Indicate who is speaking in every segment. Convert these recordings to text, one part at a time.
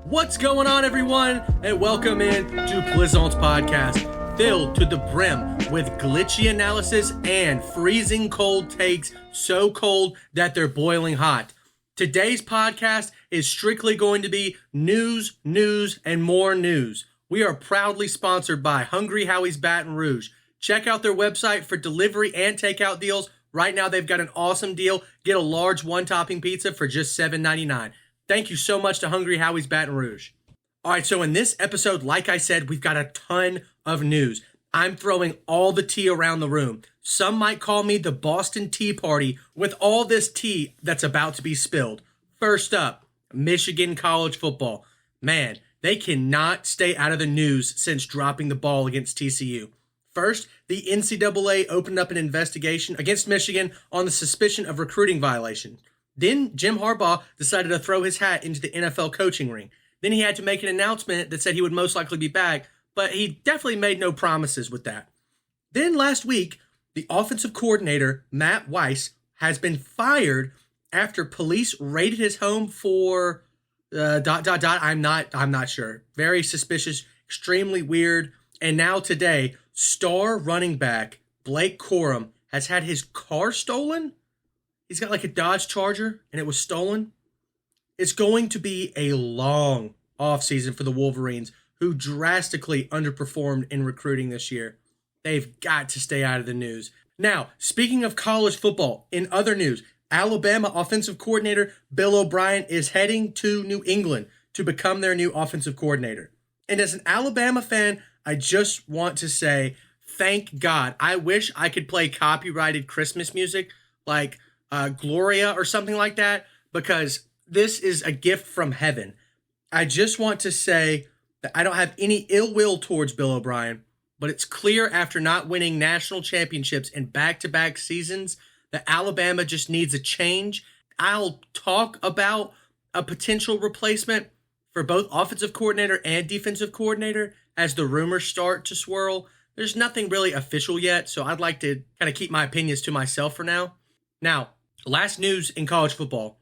Speaker 1: What's going on, everyone? And welcome in to Plizont's podcast, filled to the brim with glitchy analysis and freezing cold takes, so cold that they're boiling hot. Today's podcast is strictly going to be news, and more news. We are proudly sponsored by Hungry Howie's Baton Rouge. Check out their website for delivery and takeout deals. Right now, they've got an awesome deal. Get a large one-topping pizza for just $7.99. Thank you so much to Hungry Howie's Baton Rouge. All right, so in this episode, like I said, we've got a ton of news. I'm throwing all the tea around the room. Some might call me the Boston Tea Party with all this tea that's about to be spilled. First up, Michigan college football. Man, they cannot stay out of the news since dropping the ball against TCU. First, the NCAA opened up an investigation against Michigan on the suspicion of recruiting violation. Then Jim Harbaugh decided to throw his hat into the NFL coaching ring. Then he had to make an announcement that said he would most likely be back, but he definitely made no promises with that. Then last week, the offensive coordinator, Matt Weiss, has been fired after police raided his home for ... I'm not sure. Very suspicious, extremely weird. And now today, star running back Blake Corum has had his car stolen. He's got like a Dodge Charger, and it was stolen. It's going to be a long offseason for the Wolverines, who drastically underperformed in recruiting this year. They've got to stay out of the news. Now, speaking of college football, in other news, Alabama offensive coordinator Bill O'Brien is heading to New England to become their new offensive coordinator. And as an Alabama fan, I just want to say, thank God. I wish I could play copyrighted Christmas music like Gloria or something like that, because this is a gift from heaven. I just want to say that I don't have any ill will towards Bill O'Brien, but it's clear after not winning national championships in back-to-back seasons that Alabama just needs a change. I'll talk about a potential replacement for both offensive coordinator and defensive coordinator as the rumors start to swirl. There's nothing really official yet, so I'd like to kind of keep my opinions to myself for now. Now, last news in college football.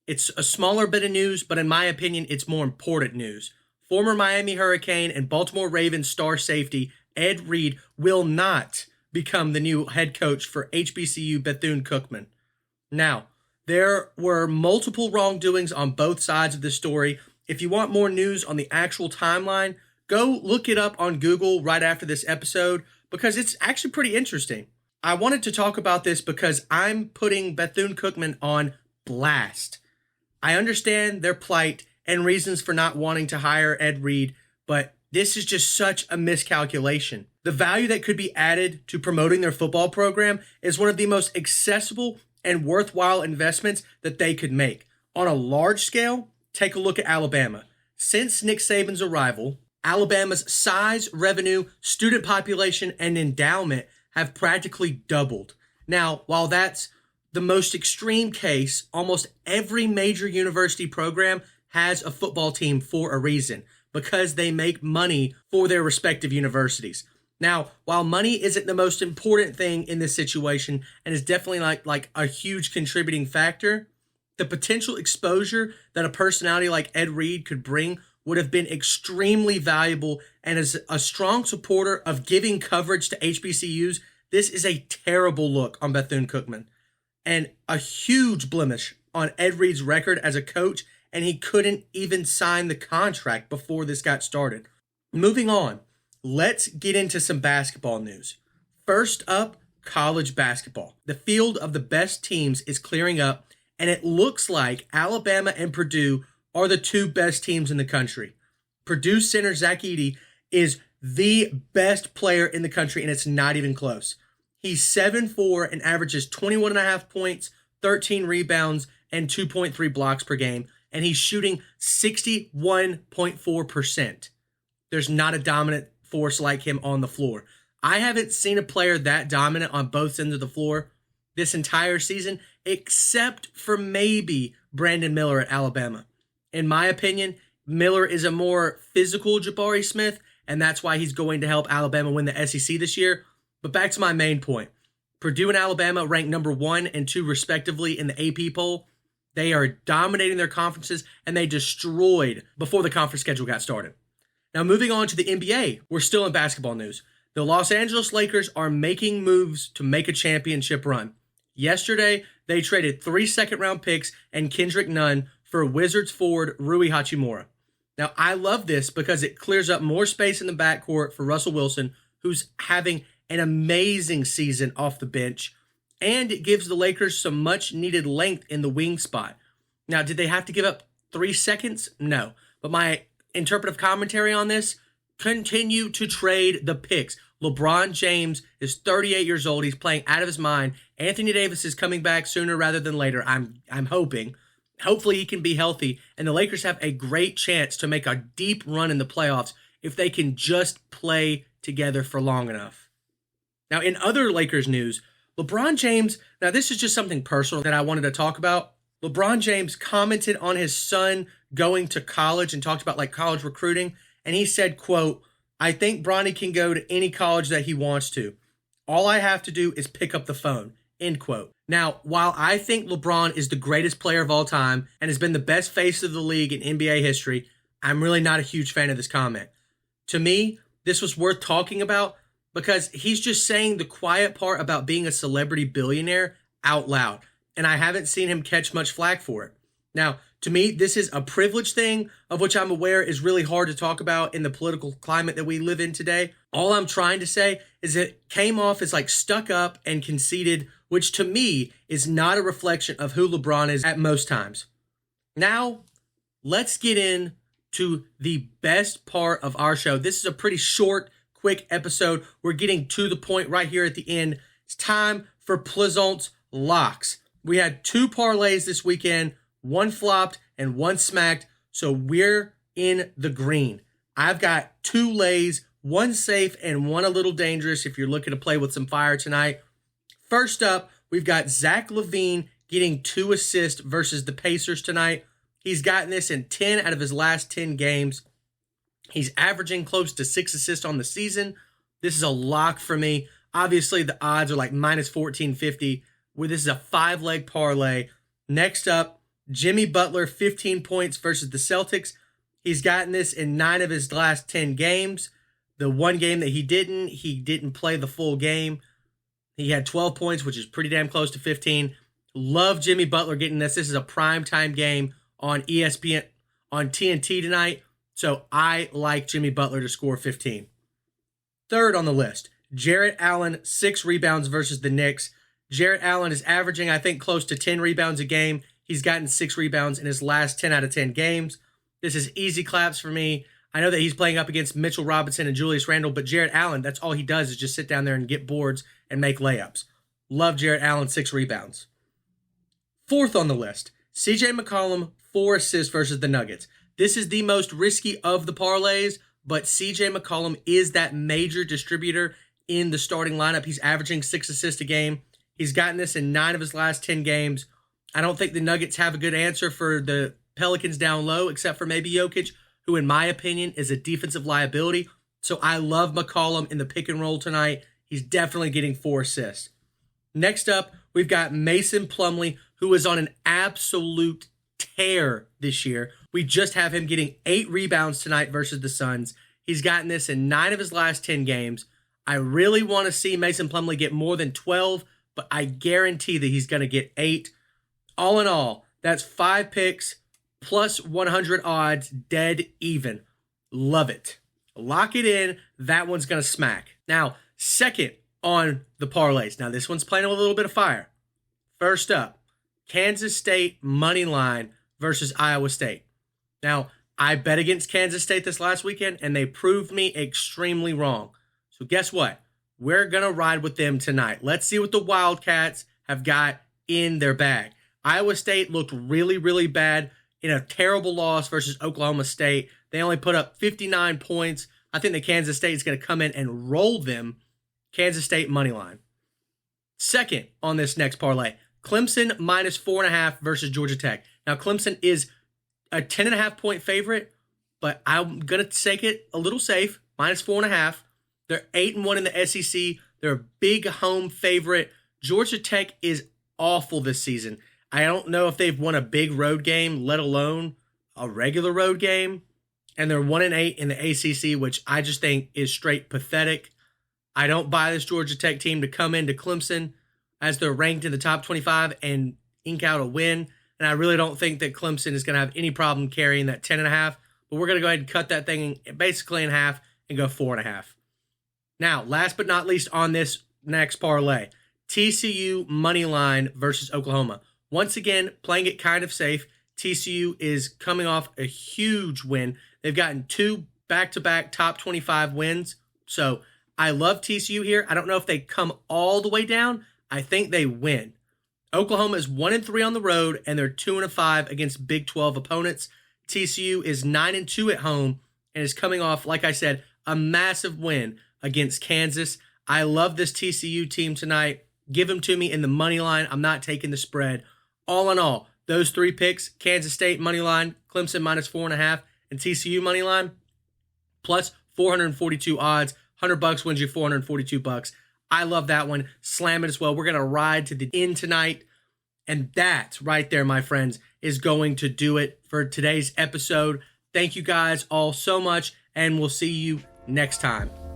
Speaker 1: It's a smaller bit of news, but in my opinion, it's more important news. Former Miami Hurricane and Baltimore Ravens star safety Ed Reed will not become the new head coach for HBCU Bethune-Cookman. Now, there were multiple wrongdoings on both sides of the story. If you want more news on the actual timeline, go look it up on Google right after this episode, because it's actually pretty interesting. I wanted to talk about this because I'm putting Bethune-Cookman on blast. I understand their plight and reasons for not wanting to hire Ed Reed, but this is just such a miscalculation. The value that could be added to promoting their football program is one of the most accessible and worthwhile investments that they could make. On a large scale, take a look at Alabama. Since Nick Saban's arrival, Alabama's size, revenue, student population, and endowment have practically doubled. Now, while that's the most extreme case, almost every major university program has a football team for a reason, because they make money for their respective universities. Now, while money isn't the most important thing in this situation and is definitely like a huge contributing factor, the potential exposure that a personality like Ed Reed could bring would have been extremely valuable. And as a strong supporter of giving coverage to HBCUs, this is a terrible look on Bethune-Cookman and a huge blemish on Ed Reed's record as a coach, and he couldn't even sign the contract before this got started. Moving on, let's get into some basketball news. First up, college basketball. The field of the best teams is clearing up, and it looks like Alabama and Purdue are the two best teams in the country. Purdue center Zach Edey is the best player in the country, and it's not even close. He's 7'4" and averages 21.5 points, 13 rebounds, and 2.3 blocks per game, and he's shooting 61.4%. There's not a dominant force like him on the floor. I haven't seen a player that dominant on both ends of the floor this entire season, except for maybe Brandon Miller at Alabama. In my opinion, Miller is a more physical Jabari Smith, and that's why he's going to help Alabama win the SEC this year. But back to my main point. Purdue and Alabama ranked number 1 and 2 respectively in the AP poll. They are dominating their conferences, and they destroyed before the conference schedule got started. Now, moving on to the NBA, we're still in basketball news. The Los Angeles Lakers are making moves to make a championship run. Yesterday, they traded 3 second-round picks and Kendrick Nunn for Wizards forward Rui Hachimura. Now, I love this because it clears up more space in the backcourt for Russell Wilson, who's having an amazing season off the bench, and it gives the Lakers some much-needed length in the wing spot. Now, did they have to give up 3 seconds? No. But my interpretive commentary on this, continue to trade the picks. LeBron James is 38 years old. He's playing out of his mind. Anthony Davis is coming back sooner rather than later. I'm hoping. Hopefully he can be healthy. And the Lakers have a great chance to make a deep run in the playoffs if they can just play together for long enough. Now, in other Lakers news, LeBron James, now this is just something personal that I wanted to talk about. LeBron James commented on his son going to college and talked about like college recruiting. And he said, quote, "I think Bronny can go to any college that he wants to. All I have to do is pick up the phone," end quote. Now, while I think LeBron is the greatest player of all time and has been the best face of the league in NBA history, I'm really not a huge fan of this comment. To me, this was worth talking about because he's just saying the quiet part about being a celebrity billionaire out loud, and I haven't seen him catch much flack for it. Now, to me, this is a privilege thing of which I'm aware is really hard to talk about in the political climate that we live in today. All I'm trying to say is it came off as like stuck up and conceited, which to me is not a reflection of who LeBron is at most times. Now, let's get in to the best part of our show. This is a pretty short, quick episode. We're getting to the point right here at the end. It's time for Plizont's Locks. We had 2 parlays this weekend. 1 flopped and 1 smacked, so we're in the green. I've got 2 lays, 1 safe and 1 a little dangerous if you're looking to play with some fire tonight. First up, we've got Zach LaVine getting 2 assists versus the Pacers tonight. He's gotten this in 10 out of his last 10 games. He's averaging close to 6 assists on the season. This is a lock for me. Obviously, the odds are like minus 1450, where this is a 5-leg parlay. Next up, Jimmy Butler, 15 points versus the Celtics. He's gotten this in 9 of his last 10 games. The one game that he didn't play the full game. He had 12 points, which is pretty damn close to 15. Love Jimmy Butler getting this. This is a primetime game on ESPN, on TNT tonight. So I like Jimmy Butler to score 15. Third on the list, Jarrett Allen, 6 rebounds versus the Knicks. Jarrett Allen is averaging, I think, close to 10 rebounds a game. He's gotten 6 rebounds in his last 10 out of 10 games. This is easy claps for me. I know that he's playing up against Mitchell Robinson and Julius Randle, but Jarrett Allen, that's all he does is just sit down there and get boards and make layups. Love Jarrett Allen, 6 rebounds. Fourth on the list, CJ McCollum, 4 assists versus the Nuggets. This is the most risky of the parlays, but CJ McCollum is that major distributor in the starting lineup. He's averaging 6 assists a game. He's gotten this in 9 of his last 10 games. I don't think the Nuggets have a good answer for the Pelicans down low, except for maybe Jokic, who in my opinion is a defensive liability. So I love McCollum in the pick and roll tonight. He's definitely getting 4 assists. Next up, we've got Mason Plumlee, who is on an absolute tear this year. We just have him getting 8 rebounds tonight versus the Suns. He's gotten this in 9 of his last 10 games. I really want to see Mason Plumlee get more than 12, but I guarantee that he's going to get 8. All in all, that's 5 picks plus 100 odds, dead even. Love it. Lock it in. That one's going to smack. Now, second on the parlays. Now, this one's playing with a little bit of fire. First up, Kansas State money line versus Iowa State. Now, I bet against Kansas State this last weekend, and they proved me extremely wrong. So guess what? We're going to ride with them tonight. Let's see what the Wildcats have got in their bag. Iowa State looked really, really bad in a terrible loss versus Oklahoma State. They only put up 59 points. I think that Kansas State is going to come in and roll them. Kansas State money line. Second on this next parlay, Clemson minus 4.5 versus Georgia Tech. Now, Clemson is a 10.5 point favorite, but I'm going to take it a little safe, minus 4.5. They're 8-1 in the SEC. They're a big home favorite. Georgia Tech is awful this season. I don't know if they've won a big road game, let alone a regular road game. And they're 1-8 in the ACC, which I just think is straight pathetic. I don't buy this Georgia Tech team to come into Clemson as they're ranked in the top 25 and ink out a win. And I really don't think that Clemson is going to have any problem carrying that 10.5. But we're going to go ahead and cut that thing basically in half and go 4.5. Now, last but not least on this next parlay, TCU money line versus Oklahoma. Once again, playing it kind of safe. TCU is coming off a huge win. They've gotten 2 back-to-back top 25 wins. So I love TCU here. I don't know if they come all the way down. I think they win. Oklahoma is 1-3 on the road, and they're 2-5 against Big 12 opponents. TCU is 9-2 at home and is coming off, like I said, a massive win against Kansas. I love this TCU team tonight. Give them to me in the money line. I'm not taking the spread. All in all, those 3 picks, Kansas State money line, Clemson minus 4.5, and TCU money line, plus 442 odds. $100 wins you $442. I love that one. Slam it as well. We're going to ride to the end tonight. And that right there, my friends, is going to do it for today's episode. Thank you guys all so much, and we'll see you next time.